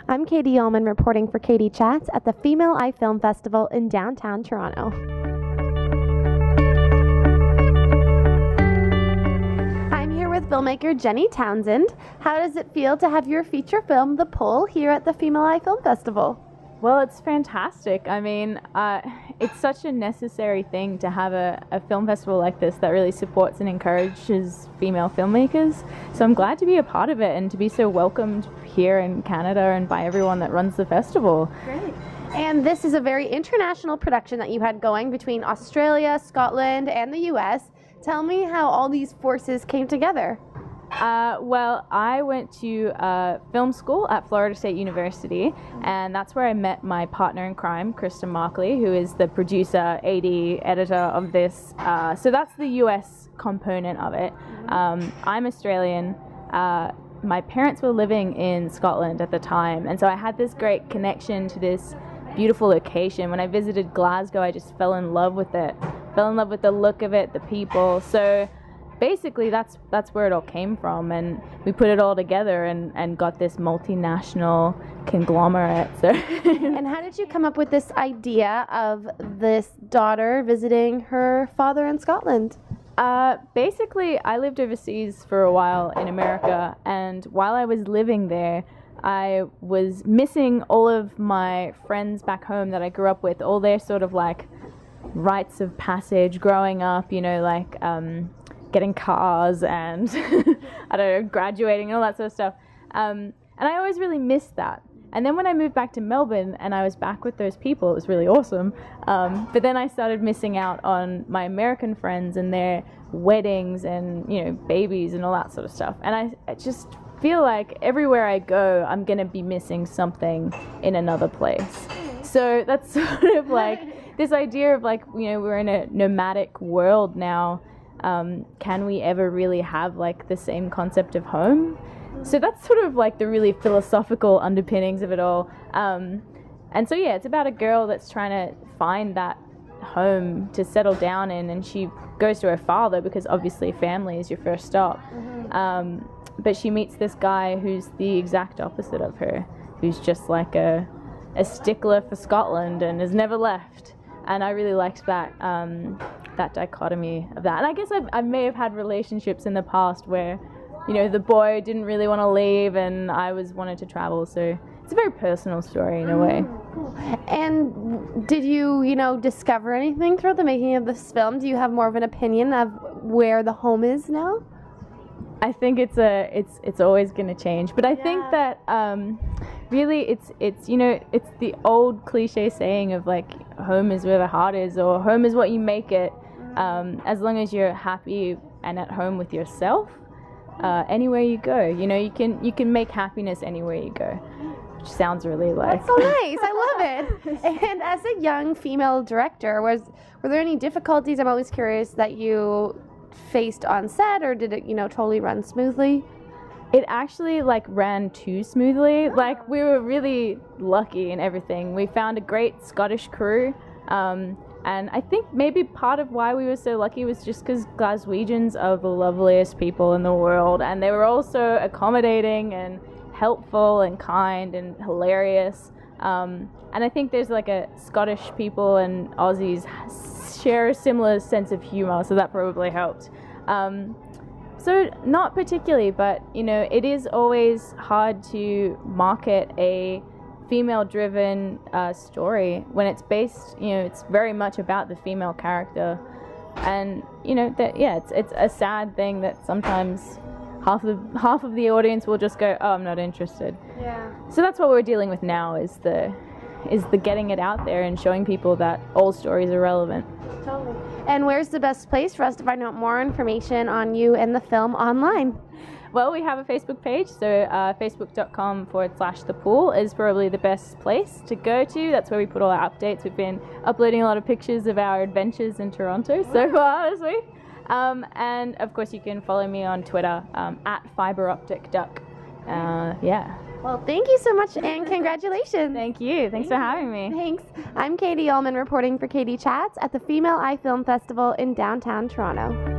I'm Katie Uhlmann reporting for Katie Chats at the Female Eye Film Festival in downtown Toronto. I'm here with filmmaker Jenny Townsend. How does it feel to have your feature film, The Pull, here at the Female Eye Film Festival? Well, it's fantastic. I mean, it's such a necessary thing to have a film festival like this that really supports and encourages female filmmakers. So I'm glad to be a part of it and to be so welcomed here in Canada and by everyone that runs the festival. Great. And this is a very international production that you had going between Australia, Scotland, and the US. Tell me how all these forces came together. Well, I went to film school at Florida State University, and that's where I met my partner in crime, Kristen Markley, who is the producer, AD, editor of this. So that's the US component of it. I'm Australian. My parents were living in Scotland at the time, and so I had this great connection to this beautiful location. When I visited Glasgow, I just fell in love with it. Fell in love with the look of it, the people. So basically that's where it all came from, and we put it all together and got this multinational conglomerate. So And how did you come up with this idea of this daughter visiting her father in Scotland? Basically, I lived overseas for a while in America, and while I was living there, I was missing all of my friends back home that I grew up with, all their sort of like rites of passage growing up, you know, like getting cars and I don't know, graduating and all that sort of stuff. And I always really missed that. And then when I moved back to Melbourne and I was back with those people, it was really awesome. But then I started missing out on my American friends and their weddings and, you know, babies and all that sort of stuff. And I just feel like everywhere I go, I'm going to be missing something in another place. So that's sort of like this idea of like, you know, we're in a nomadic world now. Can we ever really have like the same concept of home? So that's sort of like the really philosophical underpinnings of it all. And so yeah, it's about a girl that's trying to find that home to settle down in, and she goes to her father because obviously family is your first stop. But she meets this guy who's the exact opposite of her, who's just like a stickler for Scotland and has never left. And I really liked that that dichotomy of that. And I guess I may have had relationships in the past where, you know, the boy didn't really want to leave and I wanted to travel. So it's a very personal story in a way. And did you, discover anything throughout the making of this film? Do you have more of an opinion of where the home is now? I think it's always going to change, but I think that really it's the old cliche saying of like home is where the heart is, or home is what you make it. As long as you're happy and at home with yourself, anywhere you go, you can make happiness anywhere you go. Which sounds really like that's so nice. I love it. And as a young female director, were there any difficulties? I'm always curious that you faced on set, or did it totally run smoothly? It actually ran too smoothly. Like, we were really lucky in everything. We found a great Scottish crew, and I think maybe part of why we were so lucky was just because Glaswegians are the loveliest people in the world, and they were also accommodating and helpful and kind and hilarious. And I think there's a Scottish people and Aussies share a similar sense of humor, so that probably helped. So not particularly, but it is always hard to market a female-driven story when it's based, it's very much about the female character, and it's a sad thing that sometimes half of the audience will just go, oh, I'm not interested. Yeah. So that's what we're dealing with now, is the getting it out there and showing people that all stories are relevant. Totally. And where's the best place for us to find out more information on you and the film online? Well, we have a Facebook page, so facebook.com/thepool is probably the best place to go to. That's where we put all our updates. We've been uploading a lot of pictures of our adventures in Toronto so far this week. And of course you can follow me on Twitter, @fiberopticduck. Yeah. Well, thank you so much, and congratulations. Thank you. Thanks for having me. Thanks. I'm Katie Uhlmann reporting for Katie Chats at the Female Eye Film Festival in downtown Toronto.